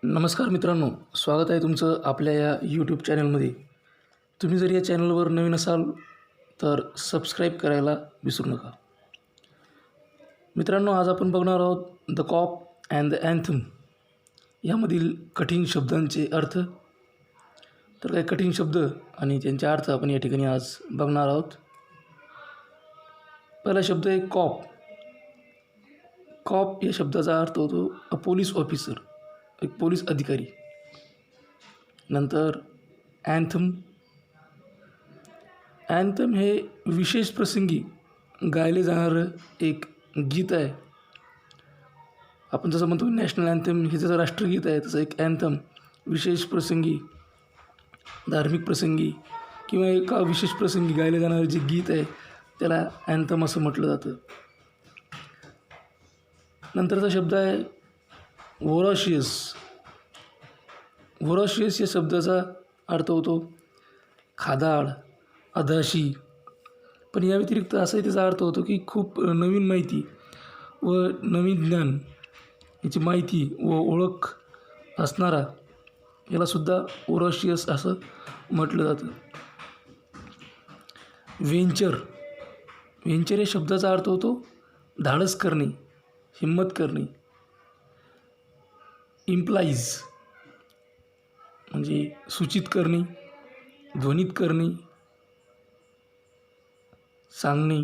नमस्कार मित्रांनो, स्वागत आहे तुमचं आपल्या या यूट्यूब चॅनलमध्ये. तुम्ही जर या चॅनलवर नवीन असाल तर सबस्क्राईब करायला विसरू नका. मित्रांनो, आज आपण बघणार आहोत the cop and the anthem यामधील कठीण शब्दांचे अर्थ. तर काही कठीण शब्द आणि त्यांचे अर्थ आपण या ठिकाणी आज बघणार आहोत. पहिला शब्द आहे कॉप. कॉप या शब्दाचा अर्थ होतो अ पोलीस ऑफिसर, एक पोलीस अधिकारी. नंतर अँथम. अँथम हे विशेष प्रसंगी गायले जाणारं एक गीत आहे. आपण जसं म्हणतो नॅशनल अँथम हे जसं राष्ट्रगीत आहे, तसं एक अँथम विशेष प्रसंगी, धार्मिक प्रसंगी किंवा एका विशेष प्रसंगी गायले जाणारं जे गीत आहे त्याला अँथम असं म्हटलं जातं. नंतरचा शब्द आहे व्होराशियस. व्होराशियस या शब्दाचा अर्थ होतो खादाड, अधाशी. पण या व्यतिरिक्त असाही त्याचा अर्थ होतो की खूप नवीन माहिती व नवीन ज्ञान याची माहिती व ओळख असणारा यालासुद्धा व्होराशियस असं म्हटलं जातं. व्हेंचर. व्हेंचर या शब्दाचा अर्थ होतो धाडस करणे, हिम्मत करणे. इम्प्लाइज म्हणजे सूचित करणे, ध्वनित करणे, सांगणे.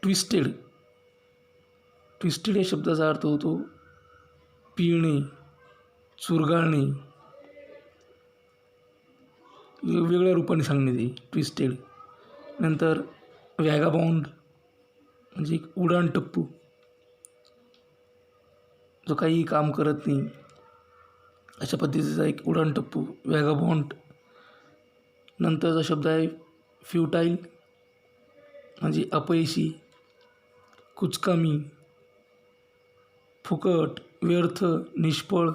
ट्विस्टेड. ट्विस्टेड या शब्दाचा अर्थ होतो पिळणे, चुरगाळणे, वेगवेगळ्या रूपाने सांगणे ते ट्विस्टेड. नंतर वॅगाबाउंड म्हणजे एक उडाणटप्पू, जो काही काम करत नाही अशा पद्धतीचा एक उडाणटप्पू, वॅगाबाउंड. नंतरचा शब्द आहे फ्युटाईल म्हणजे अपयशी, कुचकामी, फुकट, व्यर्थ, निष्फळ.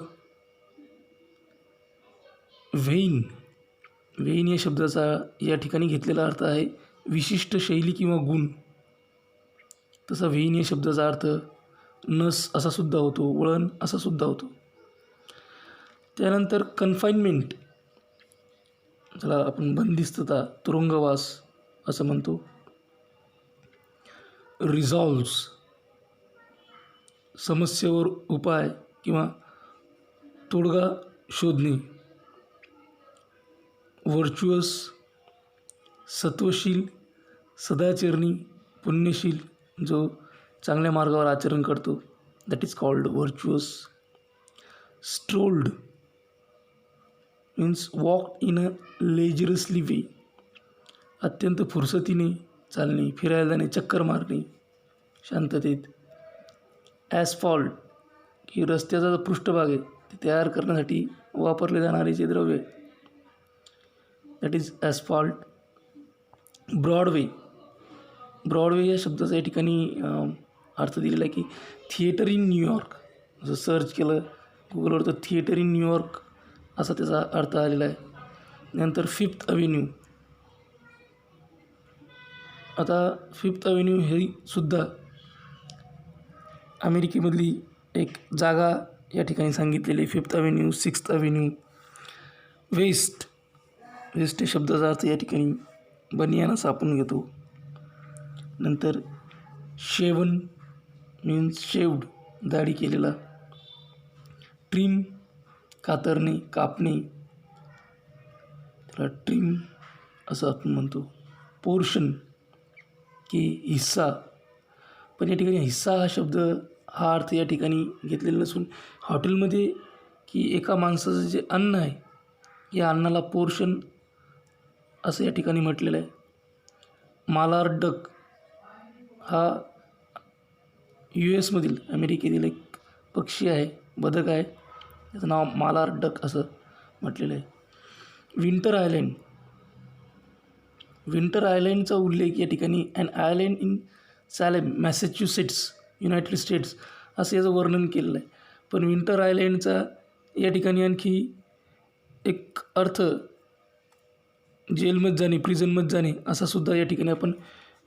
व्हेइन. व्हेइन या शब्दाचा या ठिकाणी घेतलेला अर्थ आहे विशिष्ट शैली किंवा गुण. तसा व्हेइन या शब्दाचा अर्थ नस असा सुद्धा होतो, वळण असा सुद्धा होतो. त्यानंतर कन्फाइनमेंट, ज्याला आपण बंदिस्तता, तुरुंगवास असं म्हणतो. रिझॉल्व्स, समस्येवर उपाय किंवा तोडगा शोधणे. व्हर्च्युअस, सत्वशील, सदाचरणी, पुण्यशील, जो चांगल्या मार्गावर आचरण करतो, that is called virtuous. Strolled means walk in a leisurely way, अत्यंत फुरसतीने चालणे, फिरायला जाणे, चक्कर मारणे शांततेत. ॲस्फॉल्ट ही रस्त्याचा जो पृष्ठभाग आहे ते तयार करण्यासाठी वापरले जाणारे जे द्रव्य, दॅट इज ॲस्फॉल्ट. ब्रॉडवे. ब्रॉडवे या शब्दाचा या ठिकाणी अर्थ दिलेला आहे की थिएटर इन न्यूयॉर्क. जर सर्च केलं गुगलवर तर थिएटर इन न्यूयॉर्क असा त्याचा अर्थ आलेला आहे. नंतर फिफ्थ अव्हेन्यू. आता फिफ्थ अव्हेन्यू ही सुद्धा अमेरिकेमधली एक जागा या ठिकाणी सांगितलेली. Fifth Avenue, Sixth Avenue. West. West या शब्दाचा अर्थ या ठिकाणी बनियान असा आपण घेतो. नंतर शेवन मीन्स शेवड, दाढी केलेला. ट्रिम, कातरणे, कापणे, त्याला ट्रिम असं आपण म्हणतो. पोर्शन की हिस्सा. पण या ठिकाणी हिस्सा हा शब्द हा अर्थ या ठिकाणी घेतलेला नसून हॉटेलमध्ये की एका माणसाचं जे अन्न आहे या अन्नाला पोर्शन असं या ठिकाणी म्हटलेलं आहे. मालाड डक हा US मधील, अमेरिकेतील एक पक्षी आहे, बदक आहे. त्याचं नाव मालाड डक असं म्हटलेलं आहे. Winter island. विंटर आयलँडचा उल्लेख या ठिकाणी an island in Salem, Massachusetts, United States असं याचं वर्णन केलेलं आहे. पण विंटर आयलँडचा या ठिकाणी आणखी एक अर्थ जेलमध्ये जाणे, प्रिझनमध्ये जाणे असा सुद्धा या ठिकाणी आपण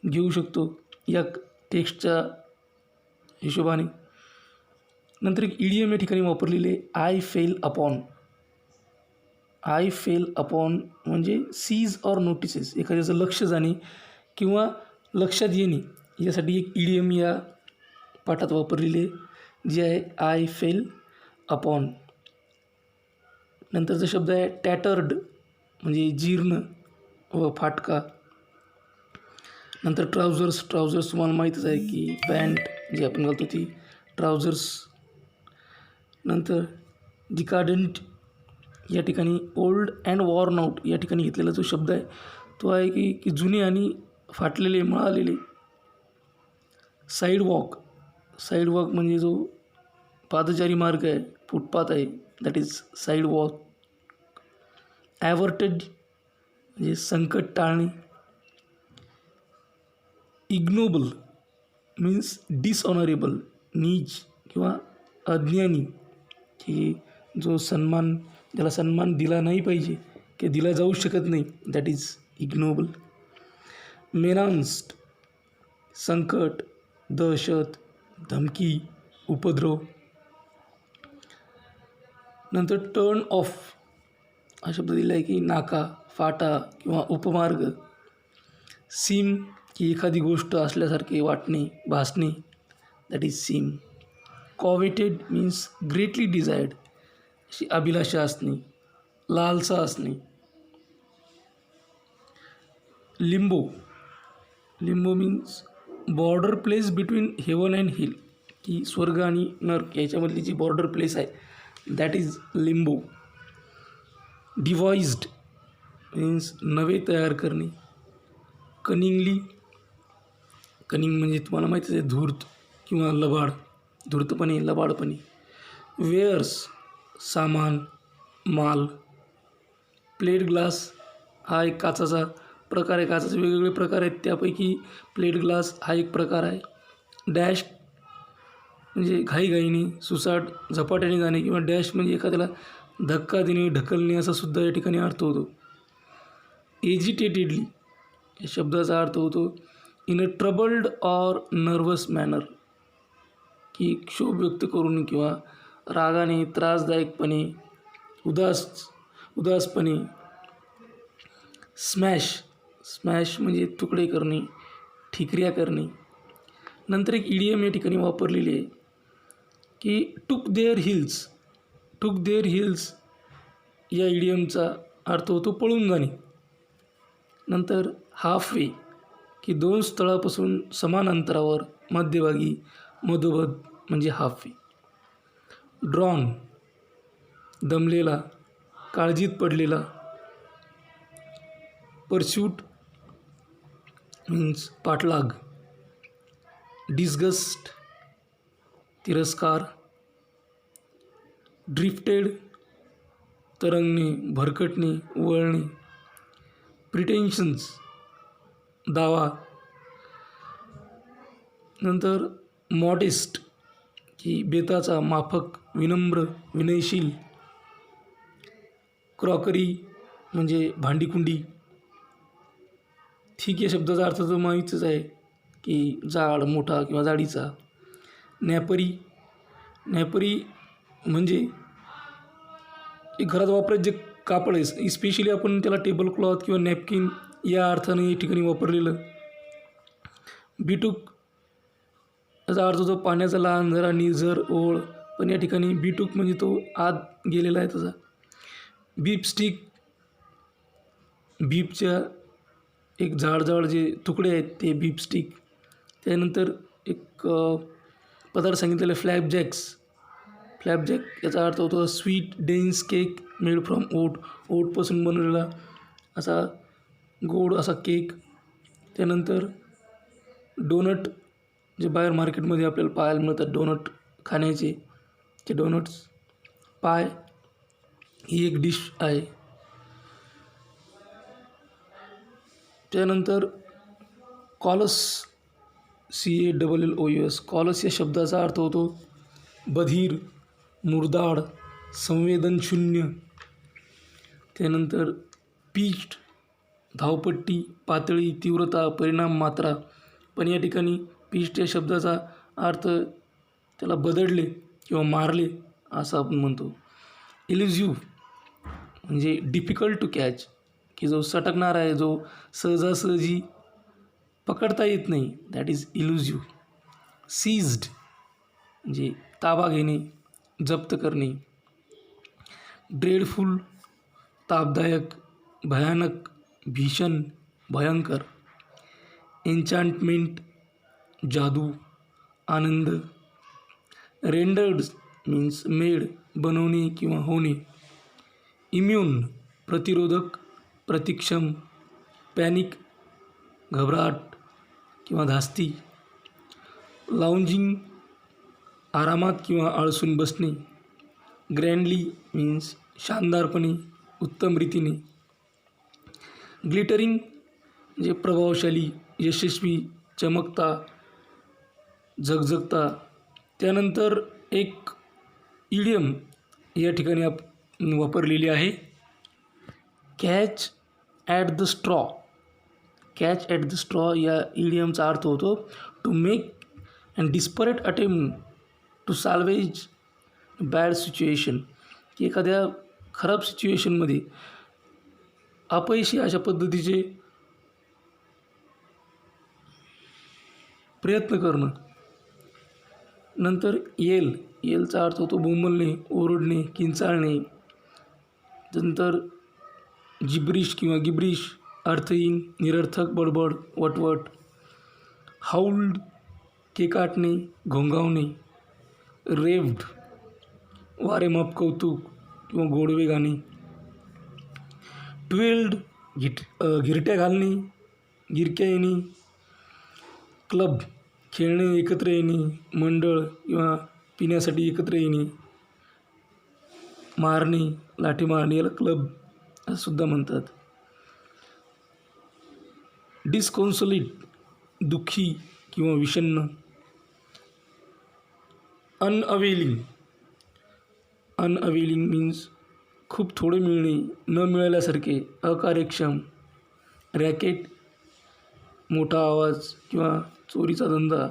घेऊ शकतो या टेक्स्टच्या हिशोबाने. नंतर एक इडियम या ठिकाणी वापरलेले आहे, I fail upon. I fail upon म्हणजे सीज ऑर नोटिसेस, एखाद्याचं लक्ष जाणे किंवा लक्षात येणे, यासाठी एक इडियम या पाठात वापरलेली आहे जी आहे आय फेल अपॉन. नंतरचा शब्द आहे टॅटर्ड म्हणजे जीर्ण व फाटका. नंतर ट्राउझर्स. ट्राउझर्स तुम्हाला माहीतच आहे की पॅन्ट जी आपण घालतो ती ट्राउझर्स. नंतर डिकाडंट या ठिकाणी ओल्ड अँड वॉर्न आउट या ठिकाणी घेतलेला जो शब्द आहे तो आहे की जुने आणि फाटलेले, मळालेले. साईडवॉक. साईडवॉक म्हणजे जो पादचारी मार्ग आहे, फुटपाथ आहे, दॅट इज साईडवॉक. ॲव्हर्टेड म्हणजे संकट टाळणे. इग्नोबल मीन्स डिसऑनरेबल, नीच किंवा अज्ञानी, की जो सन्मान, ज्याला सन्मान दिला नाही पाहिजे की दिला जाऊ शकत नाही, दॅट इज इग्नोबल. मेनान्स्ड संकट, दहशत, धमकी, उपद्रव. नंतर टर्न ऑफ हा शब्द दिला आहे की नाका, फाटा किंवा उपमार्ग. सीम की एखादी गोष्ट असल्यासारखे वाटणे, भासणे, that is seem. Coveted means greatly desired, अशी अभिलाषा असणे, लालसा असणे. Limbo. Limbo means border place between heaven and hell, की स्वर्ग आणि नर्क याच्यामधली जी बॉर्डर प्लेस आहे, that is limbo. Devised means नवे तयार करणे. कनिंगली. कनिंग म्हणजे तुम्हाला माहितीच आहे धूर्त किंवा लबाड, धूर्तपणे, लबाडपणे. वेअर्स सामान, माल. प्लेट ग्लास हा एक काचाचा प्रकार आहे. काचाचे वेगवेगळे प्रकार आहेत, त्यापैकी प्लेट ग्लास हा एक प्रकार आहे. डॅश म्हणजे घाईघाईने, सुसाट, झपाट्याने जाणे, किंवा डॅश म्हणजे एखाद्याला धक्का देणे, ढकलणे असा सुद्धा या ठिकाणी अर्थ होतो. एजिटेटेडली या शब्दाचा अर्थ होतो in a troubled or nervous manner, की क्षोभ व्यक्त करून किंवा रागाने, त्रासदायकपणे, उदासपणे. स्मॅश. स्मॅश म्हणजे तुकडे करणे, ठिकऱ्या करणे. नंतर एक इडियम या ठिकाणी वापरलेली आहे की टूक देअर हिल्स. टूक देअर हिल्स या इडियमचा अर्थ होतो पळून जाणे. नंतर हाफ वे की दोन स्थळापासून समान अंतरावर, मध्यभागी, मधोमध म्हणजे हाफ वे. ड्रॉन दमलेला, काळजीत पडलेला. परस्यूट मीन्स पाठलाग. डिस्गस्ट तिरस्कार. ड्रिफ्टेड तरंगणे, भरकटणे, वळणे. प्रिटेन्शन्स दावा. नंतर मॉडेस्ट की बेताचा, माफक, विनम्र, विनयशील. क्रॉकरी म्हणजे भांडीकुंडी. थिक या शब्दाचा अर्थ तर माहीतच आहे की जाड, मोठा किंवा जाडीचा. नॅपरी. नॅपरी म्हणजे एक घरात वापरायचं जे कापड आहे, स्पेशली आपण त्याला टेबल क्लॉथ किंवा नॅपकिन या अर्थाने या ठिकाणी वापरलेलं. बिटूक याचा अर्थ होतो पाण्याचा लहान जरा निर्झर ओळ, पण या ठिकाणी बिटूक म्हणजे तो आत गेलेला आहे तसा. बीप स्टिक बीपच्या एक जाड जे तुकडे आहेत ते बीप स्टिक. त्यानंतर एक पदार्थ सांगितलेला फ्लॅपजॅक्स. फ्लॅपजॅक याचा अर्थ होतो sweet dense cake made from oat. ओटपासून बनवलेला असा गोड असा केक. त्यानंतर डोनट जे बाहेर मार्केटमध्ये आपल्याला पाहायला मिळतात, डोनट खाण्याचे, ते डोनट्स. पाय ही एक डिश आहे. त्यानंतर कॉलस CALLOUS. कॉलस या शब्दाचा अर्थ होतो बधीर, मुरदाड, संवेदनशून्य. त्यानंतर पीच्ड धावपट्टी, पातळी, तीव्रता, परिणाम, मात्रा. पण या ठिकाणी पीच्ड या शब्दाचा अर्थ त्याला बदडले किंवा मारले असं आपण म्हणतो. इल्युझिव्ह म्हणजे डिफिकल्ट टू कॅच, की जो सटकणार आहे, जो सहजासहजी पकडता येत नाही, दॅट इज इल्युझिव्ह. सीज्ड म्हणजे ताबा घेणे, जप्त करणे. ड्रेडफुल तापदायक, भयानक, भीषण, भयंकर. एन्चांटमेंट जादू, आनंद. रेंडर्ड मीन्स मेड, बनवणे किंवा होणे. इम्यून प्रतिरोधक, प्रतिक्षम. पॅनिक घबराट किंवा धास्ती. लाउंजिंग आरामात किंवा आळसून बसणे. ग्रँडली मीन्स शानदारपणे, उत्तम रीतीने. ग्लिटरिंग म्हणजे प्रभावशाली, यशस्वी, चमकता, झगझगता. त्यानंतर एक इडियम या ठिकाणी वापरलेली आहे, catch at the straw. Catch at the straw या इडियमचा अर्थ होतो to make and desperate attempt to salvage bad situation, की एखाद्या खराब सिच्युएशनमध्ये अपयशी अशा पद्धतीचे प्रयत्न करणं. नंतर येलचा अर्थ होतो बोंबलणे, ओरडणे, किंचाळणे. नंतर जिब्रिश किंवा गिब्रिश अर्थहीन, निरर्थक, बडबड, वटवट. हाऊल्ड केकाटणे, घोंगावणे. रेव्ड वारेमाप, कौतुक किंवा गोडवे गाणे. ट्विल्ड घिरट्या घालणे, गिरक्या येणे. क्लब खेळणे, एकत्र येणे, मंडळ किंवा पिण्यासाठी एकत्र येणे. मारणे, लाठी मारणे याला क्लब असं सुद्धा म्हणतात. डिस्कॉन्सोलेट दुःखी किंवा विषण्ण. अनअवेलिंग मीन्स खूप थोडे मिळणे, न मिळाल्यासारखे, अकार्यक्षम. रॅकेट मोठा आवाज किंवा चोरीचा धंदा.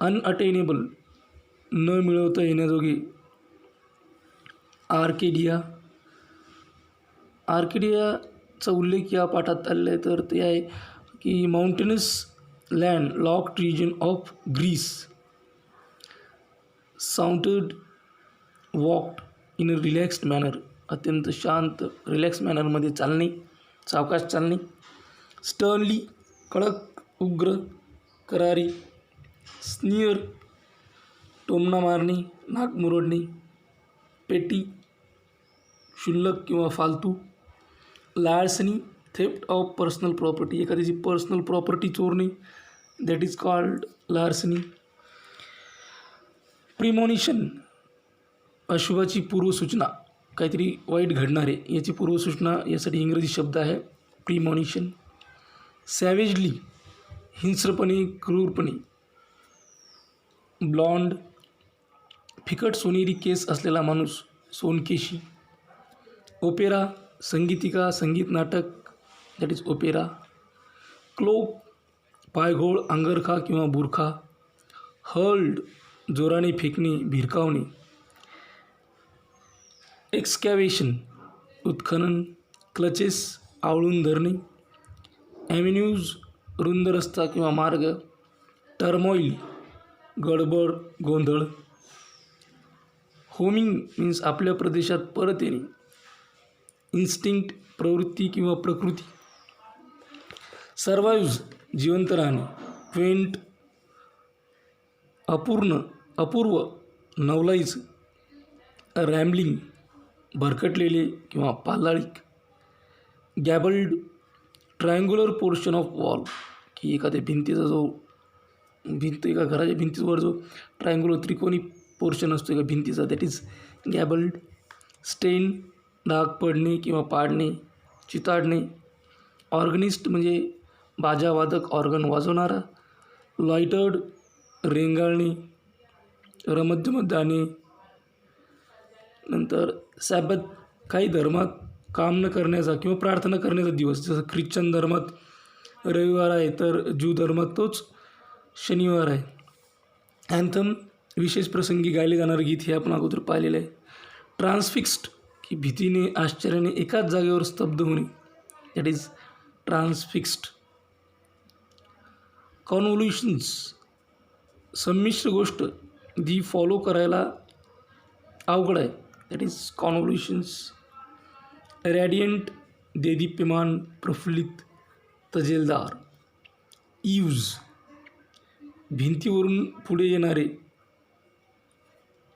अनअटेनेबल न मिळवता येण्याजोगे. आर्केडियाचा उल्लेख या पाठात आलेला आहे, तर ते आहे की mountainous land locked region of Greece. Sauntered walked in a relaxed manner, अत्यंत शांत रिलॅक्स मॅनरमध्ये चालणे, सावकाश चालणे. स्टर्नली कडक, उग्र, करारी. स्नियर टोमणा मारणे, नाक मुरडणे. पेटी क्षुल्लक किंवा फालतू. Larceny theft of personal property, एखाद्याची पर्सनल प्रॉपर्टी चोरणे, that is called larceny. Premonition अशुभाची पूर्वसूचना, काहीतरी वाईट घडणारे याची पूर्वसूचना, यासाठी इंग्रजी शब्द आहे प्रिमॉनिशन. सॅवेजली हिंस्रपणे, क्रूरपणे. ब्लॉन्ड फिकट सोनेरी केस असलेला माणूस, सोनकेशी. ओपेरा संगीतिका, संगीत नाटक, दॅट इज ओपेरा. क्लोक पायघोळ, अंगरखा किंवा बुरखा. हर्ल्ड जोराने फेकणे, भिरकावणे. एक्सकॅव्हेशन उत्खनन. क्लचेस आवळून धरणे. ॲव्हेन्यूज रुंद रस्ता किंवा मार्ग. टर्मॉईल गडबड, गोंधळ. होमिंग मीन्स आपल्या प्रदेशात परत येणे. इन्स्टिंक्ट प्रवृत्ती किंवा प्रकृती. सर्वाइव्ज जिवंत राहणे. क्वेंट अपूर्व, नवलाईच. रॅम्बलिंग भरकटलेले किंवा पालाळिक. गॅबल्ड ट्रायंग्युलर पोर्शन ऑफ वॉल, की एखाद्या भिंतीचा जो एका घराच्या भिंतीवर जो ट्रायंग्युलर त्रिकोणी पोर्शन असतो एका भिंतीचा, दॅट इज गॅबल्ड. स्टेन डाग पडणे किंवा पाडणे, चिताडणे. ऑर्गनिस्ट म्हणजे बाजावादक, ऑर्गन वाजवणारा. लॉयटर्ड रेंगाळणे, रमतजमत जाणे. नंतर सॅबत काही धर्मात काम न करण्याचा किंवा प्रार्थना करण्याचा दिवस, जसं ख्रिश्चन धर्मात रविवार आहे, तर ज्यू धर्मात तोच शनिवार आहे. अँथम विशेष प्रसंगी गायले जाणारं गीत हे आपण अगोदर पाहिलेलं आहे. ट्रान्सफिक्स्ड की भीतीने आश्चर्याने एकाच जागेवर स्तब्ध होणे, दॅट इज ट्रान्सफिक्स्ड. कॉन्व्होल्युशन्स संमिश्र गोष्ट जी फॉलो करायला अवघड आहे, दॅट इज कॉन्व्होल्युशन्स. रॅडियंट देदीप्यमान प्रफुल्लित तजेलदार. ईव्ज भिंतीवरून पुढे येणारे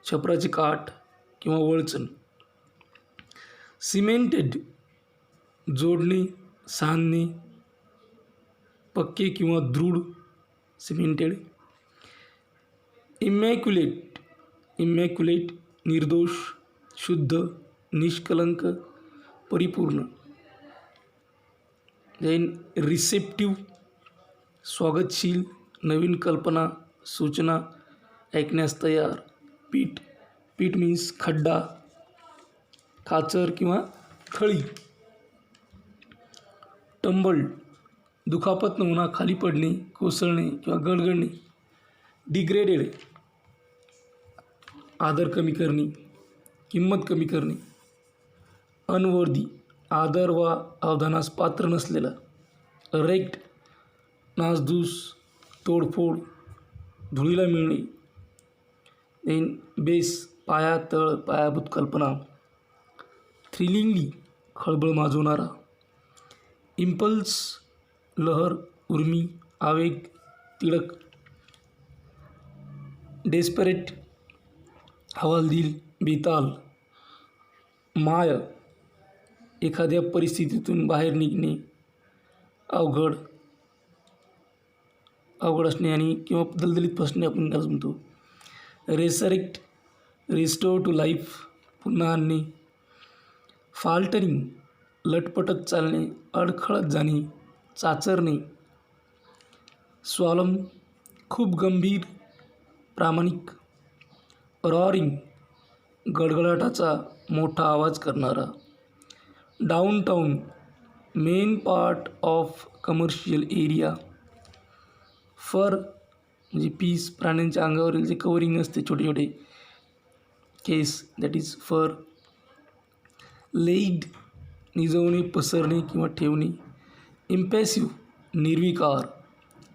छपराची काठ किंवा वळचण. सिमेंटेड जोडणे, सांधणे, पक्के किंवा दृढ, सिमेंटेड. इमॅक्युलेट निर्दोष, शुद्ध, निष्कलंक, परिपूर्ण. देन रिसेप्टिव्ह स्वागतशील, नवीन कल्पना, सूचना ऐकण्यास तयार. पीट मीन्स खड्डा, खाचर किंवा खळी. टंबल्ड दुखापत नमुना, खाली पडणे, कोसळणे किंवा गडगडणे. डिग्रेडेड आदर कमी करणे, किंमत कमी करणे. अनवर्दी आदर वा अवधानास पात्र नसलेला. रेक्ट नासधूस, तोडफोड, धुळीला मिळणे. देन बेस पाया, तळ, पायाभूत कल्पना. थ्रिलिंगली खळबळ माजवणारा. इम्पल्स लहर, उर्मी, आवेग, तिळक. डेस्परेट हवालदिल, बेताल. माय एखाद्या परिस्थितीतून बाहेर निघणे, अवघड असणे आणि किंवा दलदलीत फसणे आपण त्याला म्हणतो. रेसरेक्ट रिस्टोर टू लाईफ, पुन्हा आणणे. फाल्टरिंग लटपटत चालणे, अडखळत जाणे, चाचरणे. स्वॉलम खूप गंभीर, प्रामाणिक. रॉरिंग गडगडाटाचा मोठा आवाज करणारा. Downtown main part of commercial area. Fur म्हणजे पीस, प्राण्यांच्या अंगावरील जे कवरिंग असते छोटे केस, दॅट इज फर. लेईड निजवणे, पसरणे किंवा ठेवणे. इम्पॅसिव्ह निर्विकार.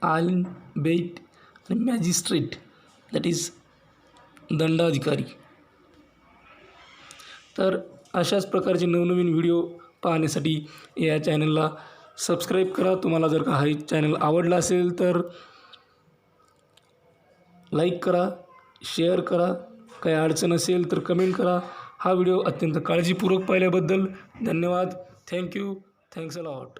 आयन, बेट आणि मॅजिस्ट्रेट, दॅट इज दंडाधिकारी. तर अशाच प्रकारचे नवनवीन व्हिडिओ पाहण्यासाठी या चॅनलला सबस्क्राईब करा. तुम्हाला जर का हा चॅनल आवडला असेल तर लाईक करा, शेअर करा. काही अडचण असेल तर कमेंट करा. हा व्हिडिओ अत्यंत काळजीपूर्वक पाहिल्याबद्दल धन्यवाद. थँक्यू. Thanks a lot.